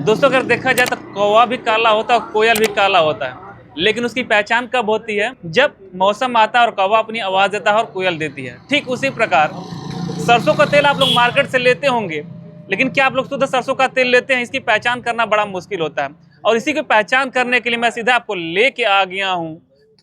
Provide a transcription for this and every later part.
दोस्तों अगर देखा जाए तो कौवा भी काला होता है और कोयल भी काला होता है, लेकिन उसकी पहचान कब होती है? जब मौसम आता है और कौवा अपनी आवाज़ देता है और कोयल देती है। ठीक उसी प्रकार सरसों का तेल आप लोग मार्केट से लेते होंगे, लेकिन क्या आप लोग शुद्ध सरसों का तेल लेते हैं? इसकी पहचान करना बड़ा मुश्किल होता है। और इसी की पहचान करने के लिए मैं सीधा आपको लेके आ गया हूँ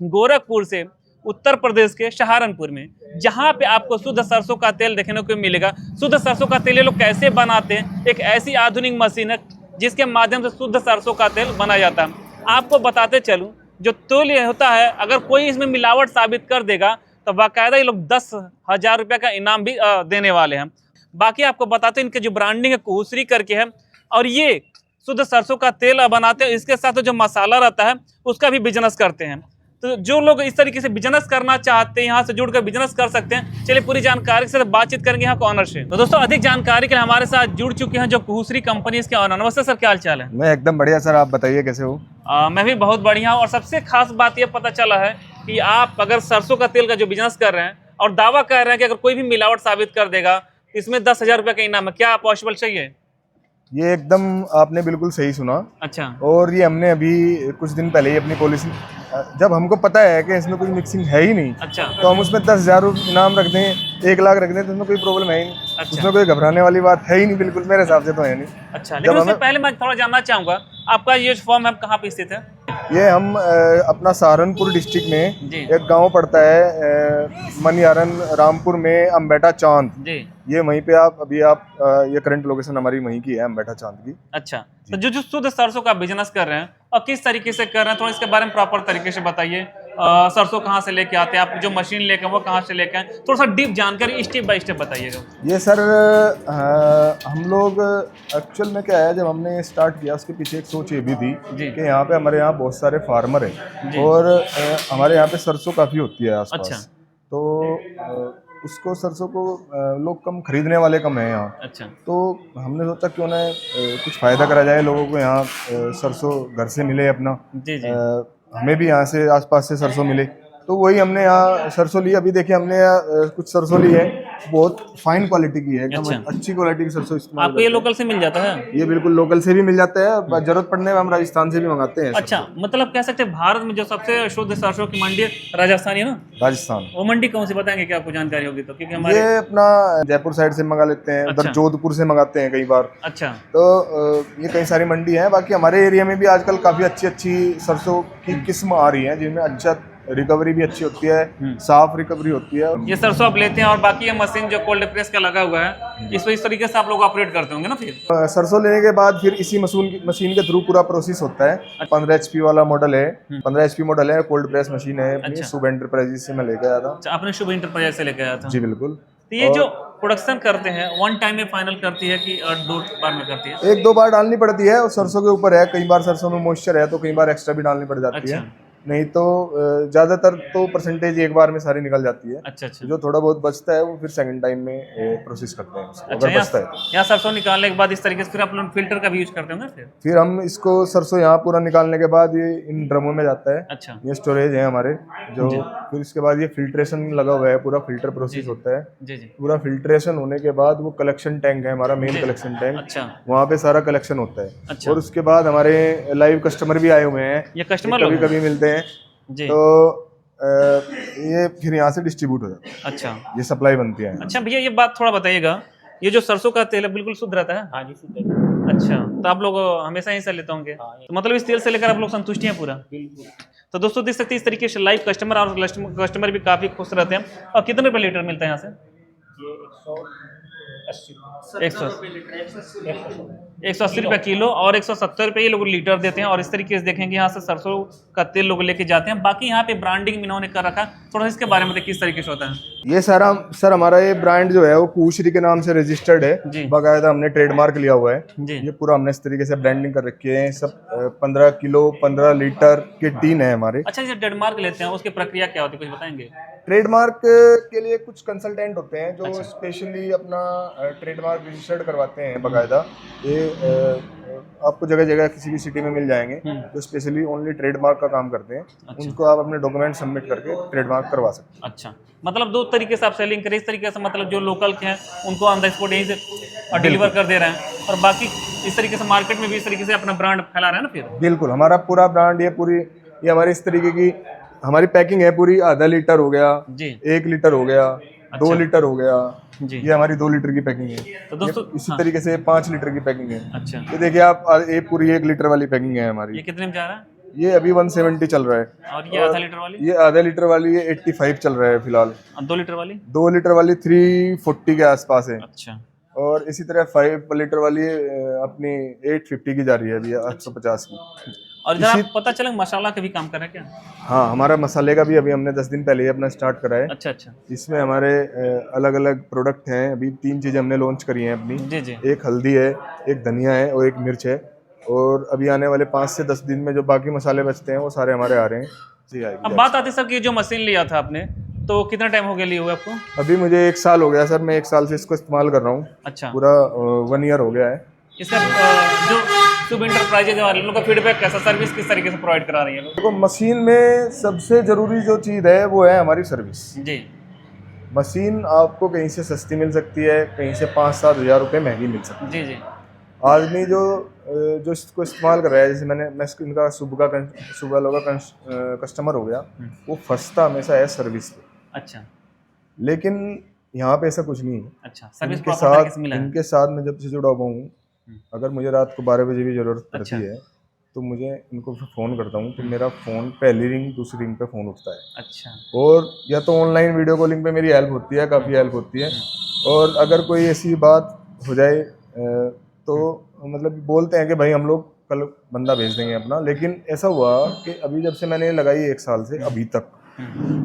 गोरखपुर से उत्तर प्रदेश के सहारनपुर में, जहाँ पे आपको शुद्ध सरसों का तेल देखने को मिलेगा। शुद्ध सरसों का तेल ये लोग कैसे बनाते हैं? एक ऐसी आधुनिक मशीन है जिसके माध्यम से शुद्ध सरसों का तेल बनाया जाता है। आपको बताते चलूं, जो तेल होता है अगर कोई इसमें मिलावट साबित कर देगा तो बाकायदा ये लोग 10,000 रुपये का इनाम भी देने वाले हैं। बाकी आपको बताते हैं इनके जो ब्रांडिंग है कुहूसरी करके है, और ये शुद्ध सरसों का तेल बनाते हैं। इसके साथ जो मसाला रहता है उसका भी बिजनेस करते हैं। तो जो लोग इस तरीके से बिजनेस करना चाहते हैं यहाँ से जुड़कर बिजनेस कर सकते हैं। चलिए पूरी जानकारी से बातचीत करेंगे यहाँ के ऑनर से। तो दोस्तों अधिक जानकारी के लिए हमारे साथ जुड़ चुके हैं जो कुहूसरी कंपनी के ऑनर। नमस्ते सर, क्या हाल चाल है? मैं एकदम बढ़िया सर, आप बताइए कैसे हो? मैं भी बहुत बढ़िया हूँ। और सबसे खास बात ये पता चला है कि आप अगर सरसों का तेल का जो बिजनेस कर रहे हैं और दावा कर रहे हैं कि अगर कोई भी मिलावट साबित कर देगा इसमें 10,000 रुपये का इनाम है, क्या पॉसिबल चाहिए? ये एकदम आपने बिल्कुल सही सुना। अच्छा। और ये हमने अभी कुछ दिन पहले ही अपनी पॉलिसी, जब हमको पता है कि इसमें कोई मिक्सिंग है ही नहीं, अच्छा। तो हम उसमें 10,000 इनाम रख दें, 1,00,000 रख दें, तो उसमें कोई प्रॉब्लम है ही नहीं। अच्छा। उसमें कोई घबराने वाली बात है ही नहीं, बिल्कुल मेरे हिसाब से तो है नहीं। अच्छा, लेकिन उससे पहले मैं थोड़ा जानना चाहूँगा आपका ये फॉर्म है कहाँ पे स्थित है? ये हम अपना सहारनपुर डिस्ट्रिक्ट में जी। एक गांव पड़ता है मनियारन रामपुर में, अम्बेटा चांद जी। ये वहीं पे आप ये करंट लोकेशन हमारी वहीं की है, अम्बेटा चांद की। अच्छा, तो जो जो शुद्ध सरसों का बिजनेस कर रहे हैं और किस तरीके से कर रहे हैं, थोड़ा इसके बारे में प्रॉपर तरीके से बताइए। सरसों कहाँ से लेके आते हैं आप? जो मशीन लेके वो कहाँ से लेके आए? थोड़ा सा डीप जानकारी स्टेप बाय स्टेप बताइएगा। ये सर हम लोग एक्चुअल में क्या है, जब हमने स्टार्ट किया उसके पीछे एक सोच ये भी थी जी। कि यहाँ पे हमारे यहाँ बहुत सारे फार्मर हैं जी। और हमारे यहाँ पे सरसों काफ़ी होती है आसपास। अच्छा। तो उसको सरसों को लोग कम खरीदने वाले कम हैं यहाँ। अच्छा। तो हमने सोचा क्यों ना कुछ फ़ायदा करा जाए लोगों को, यहाँ सरसों घर से मिले अपना। जी। जी। हमें भी यहाँ से आसपास से सरसों मिले, तो वही हमने यहाँ सरसों ली। अभी देखिए हमने यहाँ कुछ सरसों ली है, बहुत फाइन क्वालिटी की है, एकदम अच्छा। अच्छी क्वालिटी की सरसों इस्तेमाल आपको ये लोकल से मिल जाता है? ये बिल्कुल लोकल से भी मिल जाता है, जरूरत पड़ने में हम राजस्थान से भी मंगाते हैं। अच्छा, मतलब कह सकते हैं भारत में जो सबसे शुद्ध सरसों की मंडी राजस्थान है ना? राजस्थान। वो मंडी कौन सी बताएंगे क्या आपको जानकारी होगी तो? क्योंकि हमारे ये अपना जयपुर साइड से मंगा लेते हैं, उधर अच्छा। जोधपुर से मंगाते हैं कई बार। अच्छा। तो ये कई सारी मंडी है। बाकी हमारे एरिया में भी आजकल काफ़ी अच्छी अच्छी सरसों की किस्म आ रही है जिनमें अच्छा रिकवरी भी अच्छी होती है, साफ रिकवरी होती है। ये सरसों आप लेते हैं और बाकी ये मशीन जो कोल्ड प्रेस का लगा हुआ है इस तरीके से आप लोग ऑपरेट करते होंगे ना? फिर सरसों लेने के बाद फिर इसी मशीन के थ्रू पूरा प्रोसेस होता है। 15 HP वाला मॉडल है, 15 HP मॉडल है, कोल्ड प्रेस मशीन है अपनी। अच्छा। शुभ एंटरप्राइजेस से मैं लेके आया था। अच्छा, आपने शुभ इंटरप्राइज से लेकर आया था? जी बिल्कुल। तो ये जो प्रोडक्शन करते हैं वन टाइम में फाइनल करती है कि 2 बार में करती है? 1-2 बार डालनी पड़ती है और सरसों के ऊपर है। कई बार सरसों में मॉइस्चर है तो कई बार एक्स्ट्रा भी डालनी पड़ जाती है। नहीं तो ज़्यादातर तो परसेंटेज एक बार में सारी निकल जाती है। अच्छा। अच्छा। जो थोड़ा बहुत बचता है वो फिर सेकंड टाइम में प्रोसेस करते हैं उसको, अच्छा, अगर बचता है तो। यहाँ सरसों निकालने के बाद इस तरीके से फिर आप लोग फिल्टर का भी यूज करते होंगे फिर हम इसको सरसों यहाँ पूरा निकालने के बाद ये इन ड्रमों में जाता है। अच्छा। ये स्टोरेज है हमारे जो। फिर इसके बाद ये फिल्ट्रेशन लगा हुआ है, पूरा फिल्टर प्रोसेस होता है। जी। जी। पूरा फिल्ट्रेशन होने के बाद वो कलेक्शन टैंक है हमारा, मेन कलेक्शन टैंक। अच्छा। वहाँ पे सारा कलेक्शन होता है। अच्छा। और उसके बाद हमारे लाइव कस्टमर भी आए हुए हैं, ये कस्टमर कभी कभी मिलते हैं। जी। तो ये फिर यहाँ से डिस्ट्रीब्यूट हो जाता है। अच्छा। ये सप्लाई बनती है। अच्छा भैया, ये बात थोड़ा बताइएगा, ये जो सरसों का तेल है बिल्कुल शुद्ध रहता है? हाँ जी, शुद्ध है। अच्छा, तो आप लोग हमेशा यहीं से लेते होंगे? तो मतलब इस तेल से लेकर आप लोग संतुष्टि हैं पूरा? बिल्कुल। तो दोस्तों देख सकते हैं इस तरीके से लाइव कस्टमर और कस्टमर भी काफी खुश रहते हैं। और कितने रुपए लीटर मिलता है यहाँ से? ये 180 रुपये किलो और 170 रुपये ये लोग लीटर देते हैं। और इस तरीके से देखेंगे यहाँ से सरसों का तेल लोग लेके जाते हैं। बाकी यहाँ पे ब्रांडिंग इन्होंने कर रखा है, थोड़ा इसके बारे में किस तरीके से होता है? ये सारा सर हमारा ये ब्रांड जो है वो कुहूसरी के नाम से रजिस्टर्ड है। जी। बाकायदा हमने ट्रेडमार्क लिया हुआ है जी। ये पूरा हमने इस तरीके से ब्रांडिंग कर रखी है। सब 15 किलो 15 लीटर के टीन है हमारे। अच्छा, जो ट्रेडमार्क लेते हैं उसकी प्रक्रिया क्या होती है, कुछ बताएंगे? ट्रेडमार्क के लिए कुछ कंसल्टेंट होते हैं जो स्पेशली अपना ट्रेडमार्क रजिस्टर्ड करवाते हैं बाकायदा। ये आपको जगह जगह किसी भी सिटी में मिल जाएंगे जो स्पेशली ओनली ट्रेडमार्क का काम करते हैं। अच्छा। उनको आप अपने डॉक्यूमेंट सबमिट करके ट्रेडमार्क करवा सकते हैं। अच्छा, मतलब 2 तरीके से आप सेलिंग करें, इस तरीके से मतलब जो लोकल के हैं उनको ऑन द स्पॉट यहीं से डिलीवर कर दे रहे हैं, और बाकी इस तरीके से मार्केट में भी इस तरीके से अपना ब्रांड फैला रहे हैं ना फिर। बिल्कुल, हमारा पूरा ब्रांड ये हमारी इस तरीके की हमारी पैकिंग है पूरी। आधा लीटर हो गया जी, 1 लीटर हो गया, 2 लीटर हो गया जी। ये हमारी 2 लीटर की पैकिंग है। तो दोस्तों इसी तरीके से 5 लीटर की पैकिंग है। अच्छा, ये देखिए आप, ये पूरी 1 लीटर वाली पैकिंग है हमारी। ये कितने में जा रहा है? ये अभी 170 चल रहा है। और ये आधा लीटर वाली? ये आधा लीटर वाली ये 85 चल रहा है फिलहाल। 2 लीटर वाली? 2 लीटर वाली 340 के आसपास है। अच्छा, और इसी तरह 5 लीटर वाली अपनी 850 की जा रही है अभी, 850 की। और जरा पता चला मसाला का भी काम कर रहा है क्या? हाँ, हमारा मसाले का भी अभी हमने 10 दिन पहले ही अपना स्टार्ट करा है। अच्छा अच्छा, इसमें हमारे अलग अलग प्रोडक्ट हैं। अभी 3 चीज़ें हमने लॉन्च करी हैं अपनी। जी जी, एक हल्दी है, एक धनिया है और एक मिर्च है। और अभी आने वाले 5 से 10 दिन में जो बाकी मसाले बचते हैं वो सारे हमारे आ रहे हैं जी। आएगी। अब बात आती है सर कि जो मशीन लिया था आपने, तो कितना टाइम हो गया लिए हुए आपको? अभी मुझे 1 साल हो गया सर, मैं 1 साल से इसको इस्तेमाल कर रहा हूँ। अच्छा, पूरा 1 ईयर हो गया है। इसका जो शुभ इंटरप्राइजेज वाले लोगों का फीडबैक कैसा, सर्विस किस तरीके से प्रोवाइड करा रही है लोग? देखो, मशीन में सबसे ज़रूरी जो चीज़ है वो है हमारी सर्विस। जी, मशीन आपको कहीं से सस्ती मिल सकती है, कहीं से 5-7 हज़ार रुपये महंगी मिल सकती है। जी जी, आदमी जो इसको इस्तेमाल कर रहा है, जैसे मैं इनका सुबह लोगों का कस्टमर हो गया, वो फंसता हमेशा है सर्विस पे। अच्छा लेकिन यहाँ पे ऐसा कुछ नहीं है। अच्छा, सर्विस इनके प्रॉपर तरीके से साथ मिला है? इनके साथ मैं जब से जुड़ा हुआ हूँ, अगर मुझे रात को 12 बजे भी ज़रूरत पड़ती अच्छा। है तो मुझे इनको फ़ोन करता हूँ तो मेरा फ़ोन पहली रिंग दूसरी रिंग पे फ़ोन उठता है। अच्छा, और या तो ऑनलाइन वीडियो कॉलिंग पे मेरी हेल्प होती है, काफ़ी हेल्प होती है। और अगर कोई ऐसी बात हो जाए तो मतलब बोलते हैं कि भाई हम लोग कल बंदा भेज देंगे अपना। लेकिन ऐसा हुआ कि अभी जब से मैंने लगाई 1 साल से अभी तक,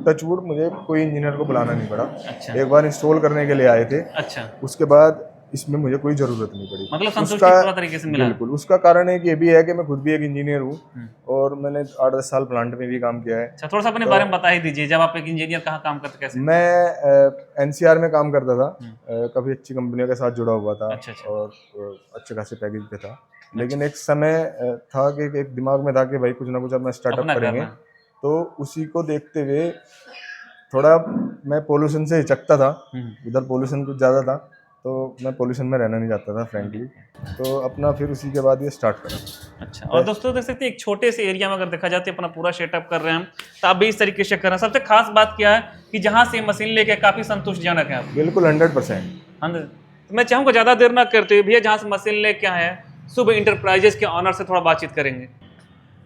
टचवुड, मुझे कोई इंजीनियर को बुलाना नहीं पड़ा। अच्छा एक बार इंस्टॉल करने के लिए आए थे, अच्छा, उसके बाद इसमें मुझे कोई ज़रूरत नहीं पड़ी। मतलब संतुष्टि पूरा तरीके से मिला? बिल्कुल। उसका कारण एक ये भी है कि मैं खुद भी एक इंजीनियर हूँ और मैंने 8-10 साल प्लांट में भी काम किया है। अच्छा, थोड़ा सा अपने बारे में बता ही दीजिए, जब आप एक इंजीनियर कहाँ काम करते कैसे? मैं NCR में काम करता था, काफ़ी अच्छी कंपनियों के साथ जुड़ा हुआ था। अच्छा, अच्छा। और अच्छे खासे पैकेज पे था। लेकिन एक समय था कि एक दिमाग में था कि भाई कुछ ना कुछ अपना स्टार्टअप अपना करेंगे। करना। तो उसी को देखते हुए थोड़ा मैं पोल्यूशन से हिचकता था, उधर पोल्यूशन कुछ ज़्यादा था तो मैं पोल्यूशन में रहना नहीं चाहता था फ्रेंकली। तो अपना फिर उसी के बाद ये स्टार्ट करा। अच्छा, और दोस्तों देख सकते हैं एक छोटे से एरिया में अगर देखा जाए तो अपना पूरा सेटअप कर रहे हैं हम, तो आप भी इस तरीके से कर रहे हैं। सबसे खास बात क्या है कि जहाँ से मशीन लेके काफ़ी संतुष्टिजनक है आप? बिल्कुल 100%। हाँ, तो मैं चाहूँगा ज़्यादा देर ना करते हुए भैया जहाँ से मशीन लेके आए हैं शुभ इंटरप्राइजेज के ऑनर से थोड़ा बातचीत करेंगे।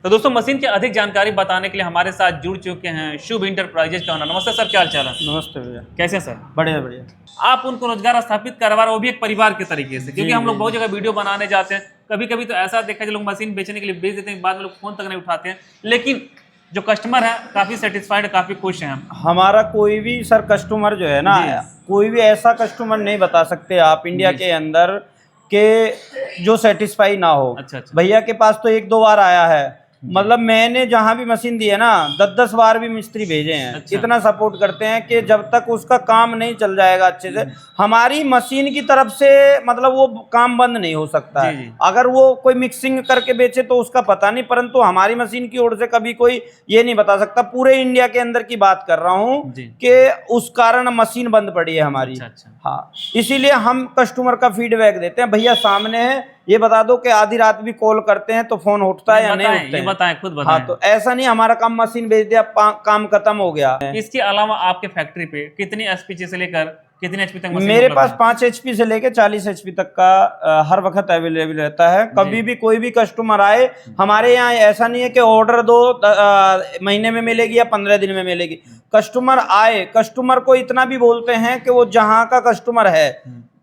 तो दोस्तों मशीन की अधिक जानकारी बताने के लिए हमारे साथ जुड़ चुके हैं शुभ इंटरप्राइजेज के ऑनर। नमस्ते सर, क्या हाल चाल है? नमस्ते भैया। कैसे हैं सर? बढ़िया बढ़िया। आप उनको रोजगार स्थापित करवा रहे हो, वो भी एक परिवार के तरीके से, क्योंकि हम लोग बहुत जगह वीडियो बनाने जाते हैं, कभी कभी तो ऐसा देखा है लोग मशीन बेचने के लिए बेच देते हैं, बाद में लोग फोन तक नहीं उठाते हैं, लेकिन जो कस्टमर है काफी सेटिस्फाइड, काफी खुश हैं। हमारा कोई भी सर कस्टमर जो है ना, कोई भी ऐसा कस्टमर नहीं बता सकते आप इंडिया के अंदर के जो सेटिस्फाई ना हो। अच्छा अच्छा, भैया के पास तो 1-2 बार आया है, मतलब मैंने जहाँ भी मशीन दी है ना 10-10 बार भी मिस्त्री भेजे हैं। अच्छा। इतना सपोर्ट करते हैं कि जब तक उसका काम नहीं चल जाएगा अच्छे से, हमारी मशीन की तरफ से मतलब वो काम बंद नहीं हो सकता है। जी, जी। अगर वो कोई मिक्सिंग करके बेचे तो उसका पता नहीं, परंतु हमारी मशीन की ओर से कभी कोई ये नहीं बता सकता। पूरे इंडिया के अंदर की बात कर रहा हूँ जी। कि उस कारण मशीन बंद पड़ी है हमारी। अच्छा अच्छा, हाँ, इसीलिए हम कस्टमर का फीडबैक देते हैं। भैया सामने है, ये बता दो कि आधी रात भी कॉल करते हैं तो फोन उठता है या नहीं उठता ये है? बताएं, खुद बताएं। हाँ, तो ऐसा नहीं हमारा काम मशीन भेज दिया काम खत्म हो गया। इसके अलावा आपके फैक्ट्री पे कितनी एचपी से लेकर कितने एचपी तक मशीन मेरे उपलब्ध पास है? 5 HP से लेके 40 HP तक का हर वक्त अवेलेबल रहता है। कभी भी कोई भी कस्टमर आए, हमारे यहाँ ऐसा नहीं है कि ऑर्डर दो महीने में मिलेगी या 15 दिन में मिलेगी। कस्टमर आए, कस्टमर को इतना भी बोलते हैं कि वो जहाँ का कस्टमर है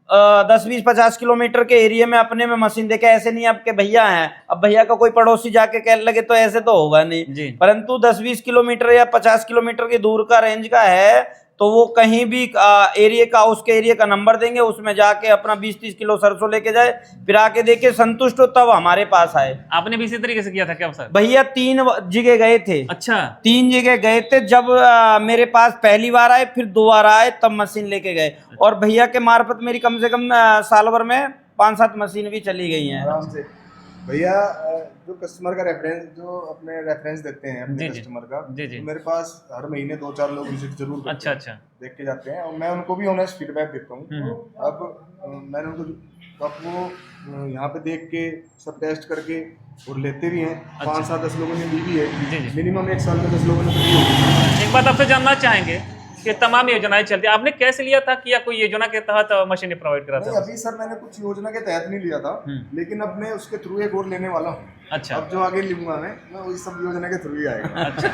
10-20-50 किलोमीटर के एरिया में अपने में मशीन देखे। ऐसे नहीं आपके भैया हैं, अब भैया का कोई पड़ोसी जाके कहने लगे तो ऐसे तो होगा जी। नहीं, परंतु 10-20 किलोमीटर या 50 किलोमीटर की दूर का रेंज का है तो वो कहीं भी एरिया का, उसके एरिया का नंबर देंगे, उसमें जाके अपना 20-30 किलो सरसों लेके जाए, फिर आके देखे संतुष्ट हो तब हमारे पास आए। आपने भी इसी तरीके से किया था क्या सर? भैया 3 जगह गए थे। अच्छा, 3 जगह गए थे। जब मेरे पास पहली बार आए, फिर 2 बार आए, तब मशीन लेके गए। और भैया के मार्फत मेरी कम से कम साल भर में 5-7 मशीन भी चली गई हैं। आराम से। भैया जो कस्टमर का रेफरेंस, जो अपने रेफरेंस देते हैं अपने जी, जी। कस्टमर का, जी, जी। तो मेरे पास हर महीने 2-4 लोग विजिट जरूर करते अच्छा हैं, अच्छा। देख के जाते हैं, और मैं उनको भी ऑनेस्ट फीडबैक देता हूँ। हम्म। अब मैंने उनको अब वो यहाँ पे देख के सब टेस्ट करके और लेते भी हैं। 5-7-10 लोगों ने ली भी जी, है, जी। मिनिमम 1 साल में 10 लोगों ने ली होगी। एक बात आपसे जानना चाहेंगे कि तमाम योजनाएं चलती है, आपने कैसे लिया था कि या कोई योजना के तहत मशीनें प्रोवाइड कराते नहीं, हैं? अभी सर मैंने कुछ योजना के तहत नहीं लिया था, लेकिन अब मैं उसके थ्रू एक और लेने वाला हूँ। अच्छा। अब जो आगे लूंगा मैं वही सब योजना के थ्रू ही आएगा। अच्छा।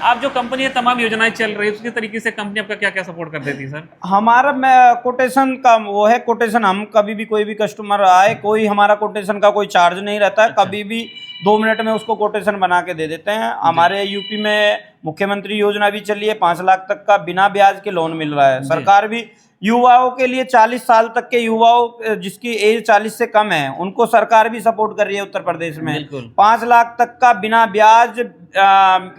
आप जो कंपनी है तमाम योजनाएं चल रही है उसके तरीके से कंपनी आपका क्या क्या सपोर्ट कर देती है सर? हमारा मैं कोटेशन का वो है, कोटेशन हम कभी भी कोई भी कस्टमर आए, कोई हमारा कोटेशन का कोई चार्ज नहीं रहता है। अच्छा। कभी भी 2 मिनट में उसको कोटेशन बना के दे देते हैं। हमारे यूपी में मुख्यमंत्री योजना भी चली है, 5 लाख तक का बिना ब्याज के लोन मिल रहा है। सरकार भी युवाओं के लिए 40 साल तक के युवाओं जिसकी एज 40 से कम है उनको सरकार भी सपोर्ट कर रही है उत्तर प्रदेश में। बिल्कुल। 5 लाख तक का बिना ब्याज,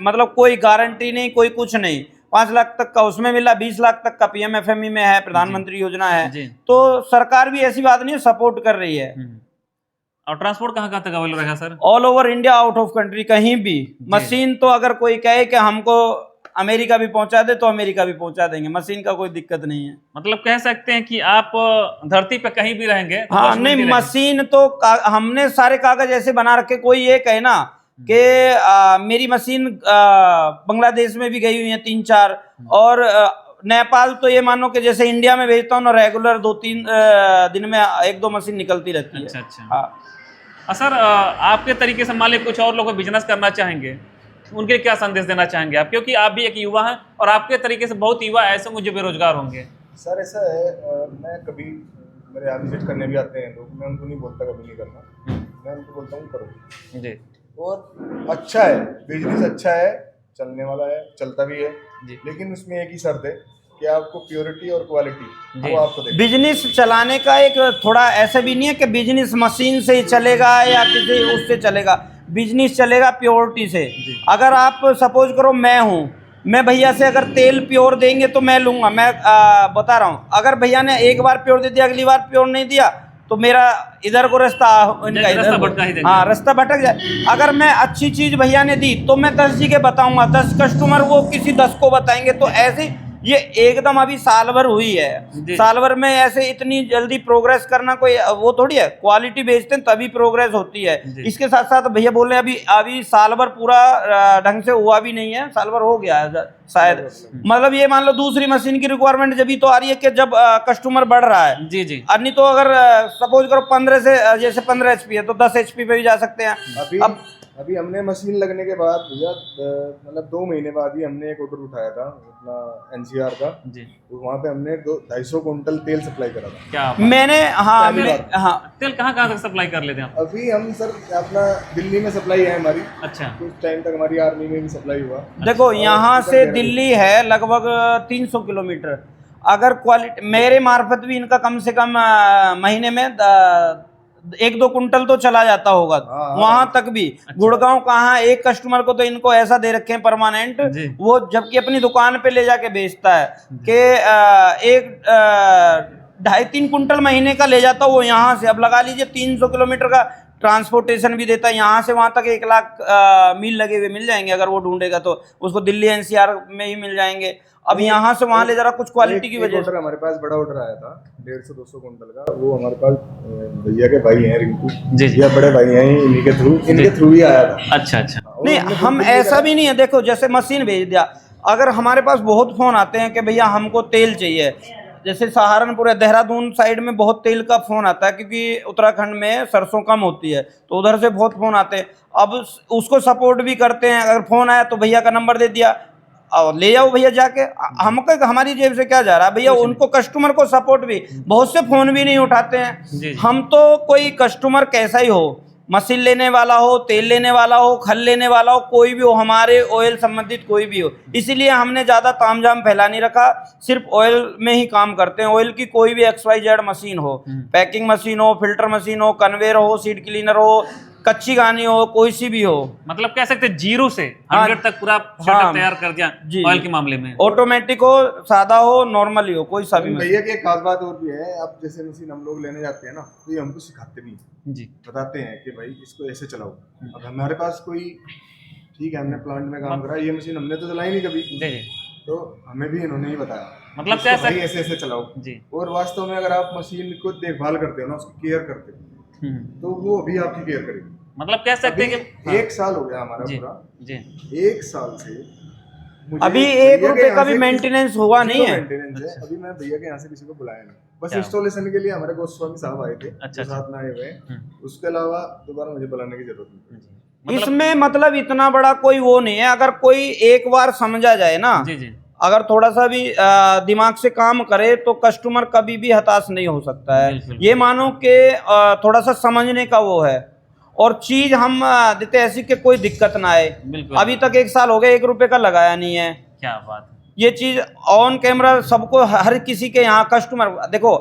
मतलब कोई गारंटी नहीं, कोई कुछ नहीं, 5 लाख तक का उसमें मिला। 20 लाख तक का पीएमएफएमई में है, प्रधानमंत्री योजना है। जी। तो सरकार भी ऐसी बात नहीं है, सपोर्ट कर रही है। और ट्रांसपोर्ट कहाँ कहाँ तक अवेलेबल रहेगा sir? All over India, out of country, कहीं भी मशीन। तो अगर कोई कहे कि हमको अमेरिका भी पहुंचा दे तो अमेरिका भी पहुंचा देंगे, मशीन का कोई दिक्कत नहीं है। मतलब कह सकते हैं कि आप धरती पे कहीं भी रहेंगे तो हाँ, possibility नहीं, रहेगी। मशीन तो हमने सारे कागज ऐसे बना रखे। कोई ये कहे ना कि मेरी मशीन बांग्लादेश में भी गई हुई है 3-4, और नेपाल तो ये मानो कि जैसे इंडिया में भेजता हूँ ना, रेगुलर 2-3 दिन में 1-2 मशीन निकलती रहती है। अच्छा अच्छा। हाँ। सर आपके तरीके से मान लीजिए कुछ और लोग बिजनेस करना चाहेंगे, उनके क्या संदेश देना चाहेंगे आप, क्योंकि आप भी एक युवा हैं और आपके तरीके से बहुत युवा ऐसे मुझे बेरोजगार होंगे। सर ऐसा है, मैं कभी मेरे यहाँ विजिट करने भी आते हैं लोग, मैं उनको नहीं बोलता कभी नहीं करना, मैं उनको बोलता हूँ करो जी। और अच्छा है, बिजनेस अच्छा है, चलने वाला है, चलता भी है जी। लेकिन उसमें एक ही शर्त है कि आपको प्योरिटी और क्वालिटी वो आपको देखना। बिजनेस चलाने का एक थोड़ा ऐसा भी नहीं है कि बिजनेस मशीन से ही चलेगा या किसी उससे चलेगा। बिजनेस चलेगा प्योरिटी से। अगर आप सपोज करो मैं भैया से अगर तेल प्योर देंगे तो मैं लूंगा। मैं बता रहा हूँ, अगर भैया ने एक बार प्योर दे दिया, अगली बार प्योर नहीं दिया तो मेरा इधर को रास्ता, इनका रास्ता भटका ही देंगे। हाँ, रास्ता भटक जाए। अगर मैं अच्छी चीज भैया ने दी तो मैं 10 जगह बताऊंगा, 10 कस्टमर वो किसी 10 को बताएंगे। तो ऐसे ये एकदम अभी साल भर हुई है, साल भर में ऐसे इतनी जल्दी प्रोग्रेस करना कोई वो थोड़ी है। क्वालिटी बेचते हैं तभी प्रोग्रेस होती है। इसके साथ साथ भैया बोल रहे हैं अभी साल भर पूरा ढंग से हुआ भी नहीं है, साल भर हो गया है शायद। मतलब ये मान लो दूसरी मशीन की रिक्वायरमेंट जब भी तो आ रही है कि जब कस्टमर बढ़ रहा है। जी जी। नहीं तो अगर सपोज करो 15 से जैसे 15 HP है तो 10 HP पे भी जा सकते हैं। अभी हमने मशीन लगने के बाद भैया मतलब 2 महीने बाद ही हमने एक ऑर्डर उठाया था अपना NCR का जी। तो वहाँ पे हमने 250 क्विंटल तेल सप्लाई करा था। क्या मैंने तेल कहाँ तक सप्लाई कर लेते हैं आप? अभी हम सर अपना दिल्ली में सप्लाई है हमारी। अच्छा। कुछ टाइम तक हमारी आर्मी में भी सप्लाई हुआ। देखो यहाँ से दिल्ली है लगभग 300 किलोमीटर। अगर क्वालिटी मेरे मार्फत भी इनका कम से कम महीने में 1-2 कुंटल तो चला जाता होगा वहां तक भी। अच्छा। गुड़गांव कहाँ, एक कस्टमर को तो इनको ऐसा दे रखे हैं परमानेंट, वो जबकि अपनी दुकान पे ले जाके बेचता है कि 2.5-3 कुंटल महीने का ले जाता वो यहाँ से। अब लगा लीजिए 300 किलोमीटर का ट्रांसपोर्टेशन भी देता है, यहाँ से वहां तक 1 लाख मील लगे हुए मिल जाएंगे। अगर वो ढूंढेगा तो उसको दिल्ली NCR में ही मिल जाएंगे। अब यहाँ से वहां ले जरा कुछ क्वालिटी की वजह से। हमारे पास बड़ा ऑर्डर आया था 150-200 कुंटल का, वो हमारे पास भैया के भाई हैं रिंकू जी, बड़े भाई हैं, इनके थ्रू ही आया था। अच्छा अच्छा। नहीं, हम ऐसा भी नहीं है। देखो जैसे मशीन भेज दिया, अगर हमारे पास बहुत फोन आते हैं कि भैया हमको तेल चाहिए, जैसे सहारनपुर है, देहरादून साइड में बहुत तेल का फोन आता है क्योंकि उत्तराखंड में सरसों कम होती है तो उधर से बहुत फोन आते हैं। अब उसको सपोर्ट भी करते हैं। अगर फोन आया तो भैया का नंबर दे दिया और ले जाओ भैया जाके, हमको हमारी जेब से क्या जा रहा है भैया। उनको कस्टमर को सपोर्ट भी, बहुत से फोन भी नहीं उठाते हैं। हम तो कोई कस्टमर कैसा ही हो, मशीन लेने वाला हो, तेल लेने वाला हो, खल लेने वाला हो, कोई भी हो, हमारे ऑयल संबंधित कोई भी हो, इसीलिए हमने ज़्यादा तामझाम फैला नहीं रखा। सिर्फ ऑयल में ही काम करते हैं। ऑयल की कोई भी XYZ मशीन हो, पैकिंग मशीन हो, फिल्टर मशीन हो, कन्वेयर हो, सीड क्लीनर हो, कच्ची घानी हो, कोई सी भी हो, मतलब कह सकते हैं जीरो से हाँ, 100 तक पूरा हाँ, सेटअप तैयार कर दिया जी, ऑयल के मामले में। ऑटोमेटिक हो, सादा हो, नॉर्मल ही हो, कोई सा भी लेकिन मशीन। भैया की एक खास बात और भी है, अब जैसे मशीन हम लोग लेने जाते हैं ना, तो ये हमको सिखाते भी हैं, जी बताते हैं कि भाई इसको ऐसे चलाओ। अब हमारे पास कोई, ठीक है हमने प्लांट में काम करा, ये मशीन हमने तो चलाई नहीं कभी, जी जी तो हमें भी इन्होंने ही बताया, मतलब इसको कैसे- भाई ऐसे ऐसे चलाओ। जी और वास्तव में अगर आप मशीन को देखभाल करते हो ना, उसकी केयर करते हो, तो वो अभी आपकी केयर करेगी। मतलब कह सकते अभी हैं कि 1 साल हो गया हमारा जी पूरा, जी 1 साल से मुझे अभी भैया 1 के रुपए यहाँ का भी से मेंटेनेंस हुआ किसी नहीं को है। मेंटेनेंस है। अभी मैं भैया के यहाँ से किसी को बुलाया नहीं, बस क्या? इंस्टॉलेशन के लिए हमारे गोस्वामी साहब आए थे, अच्छा, जो साथ में आए हुए हैं। उसके अलावा दोबारा मुझे बुलाने की जरूरत नहीं पड़ी। मतलब इसमें मतलब इतना बड़ा कोई वो नहीं है, अगर कोई एक बार समझा जाए ना, जी जी अगर थोड़ा सा भी दिमाग से काम करे तो कस्टमर कभी भी हताश नहीं हो सकता है। बिल्कुल। ये मानो कि थोड़ा सा समझने का वो है, और चीज हम देते ऐसी कि कोई दिक्कत ना आए। बिल्कुल अभी तक 1 साल हो गया, 1 रुपए का लगाया नहीं है। क्या बात है। ये चीज ऑन कैमरा सबको, हर किसी के यहाँ कस्टमर, देखो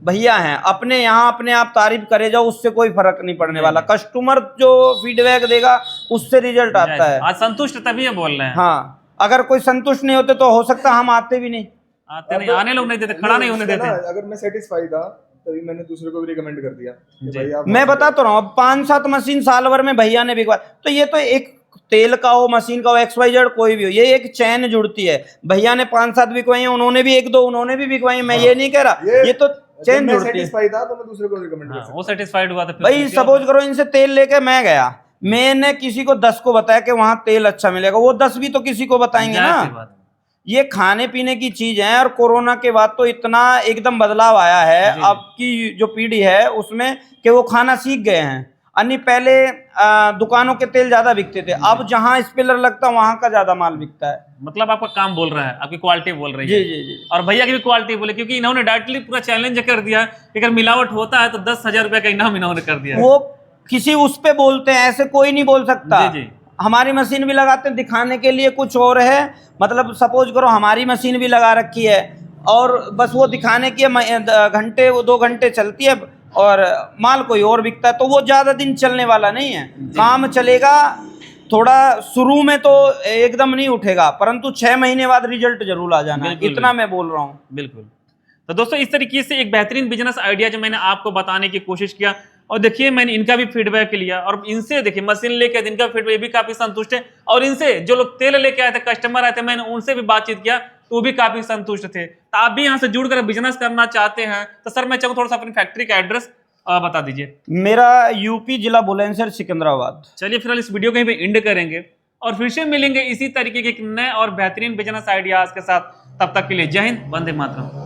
भैया हैं अपने यहाँ, अपने आप तारीफ करे जाओ, उससे कोई फर्क नहीं पड़ने वाला। कस्टमर जो फीडबैक देगा उससे रिजल्ट आता है। आज संतुष्ट तभी हम बोल रहे हैं। हाँ, अगर कोई संतुष्ट नहीं होते तो हो सकता हम आते भी नहीं। आते नहीं, आने लोग नहीं देते, खड़ा नहीं होने उससे देते। ना, अगर मैं सेटिस्फाई था तभी मैंने दूसरे को भी रिकमेंड कर दिया कि जी। भाई आप मैं बता तो रहा हूँ, 5-7 मशीन साल भर में भैया ने बिकवा, तो ये तो एक तेल का हो, मशीन का हो, XYZ कोई भी हो, ये एक चैन जुड़ती है। भैया ने 5-7 बिकवाई है, उन्होंने भी 1-2 उन्होंने भी बिकवाई है, मैं ये नहीं कह रहा, ये तो चैन जुड़ती है। सेटिस्फाई था तो मैं दूसरे को रिकमेंड कर हाँ, सकता वो सेटिस्फाइड हुआ था फिर भाई सपोज करो इनसे तेल लेके मैं गया, मैंने किसी को 10 को बताया कि वहां तेल अच्छा मिलेगा, वो 10 भी तो किसी को बताएंगे जाहिर सी ना। बात। ये खाने पीने की चीज है, और कोरोना के बाद तो इतना एकदम बदलाव आया है जी। अब की जो पीढ़ी है उसमें, कि वो खाना सीख गए हैं। अन्य पहले दुकानों के तेल ज्यादा बिकते थे, अब जहां स्पेलर लगता है वहां का ज्यादा माल बिकता है। मतलब आपका काम बोल रहा है, आपकी क्वालिटी बोल रही जी है। जी जी। और भैया की भी क्वालिटी बोले, क्योंकि इन्होंने डायरेक्टली पूरा चैलेंज कर दिया कि अगर मिलावट होता है तो 10,000 रुपए का इनाम इन्होंने कर दिया है। वो किसी उस पे बोलते हैं, ऐसे कोई नहीं बोल सकता। जी जी हमारी मशीन भी लगाते हैं दिखाने के लिए, कुछ और है। मतलब सपोज करो हमारी मशीन भी लगा रखी है, और बस वो दिखाने की घंटे, वो 2 घंटे चलती है, और माल कोई और बिकता है, तो वो ज्यादा दिन चलने वाला नहीं है। काम चलेगा थोड़ा, शुरू में तो एकदम नहीं उठेगा, परंतु 6 महीने बाद रिजल्ट जरूर आ जाना है, बिल्कुल, इतना मैं बोल रहा हूँ। बिल्कुल। तो दोस्तों इस तरीके से एक बेहतरीन बिजनेस आइडिया जो मैंने आपको बताने की कोशिश किया, और देखिए मैंने इनका भी फीडबैक लिया, और इनसे देखिए मशीन लेके आए, इनका फीडबैक भी काफी संतुष्ट है। और इनसे जो लोग तेल लेके आए थे, कस्टमर आए थे, मैंने उनसे भी बातचीत किया तो वो भी काफी संतुष्ट थे। तो आप भी यहाँ से जुड़कर बिजनेस करना चाहते हैं तो सर मैं चाहूँ थोड़ा सा अपनी फैक्ट्री का एड्रेस बता दीजिए। मेरा यूपी जिला बुलंदशहर सिकंदराबाद। चलिए फिलहाल इस वीडियो को यहीं पे एंड करेंगे, और फिर से मिलेंगे इसी तरीके के एक नए और बेहतरीन बिजनेस आइडियाज के साथ। तब तक के लिए जय हिंद, वंदे मातरम।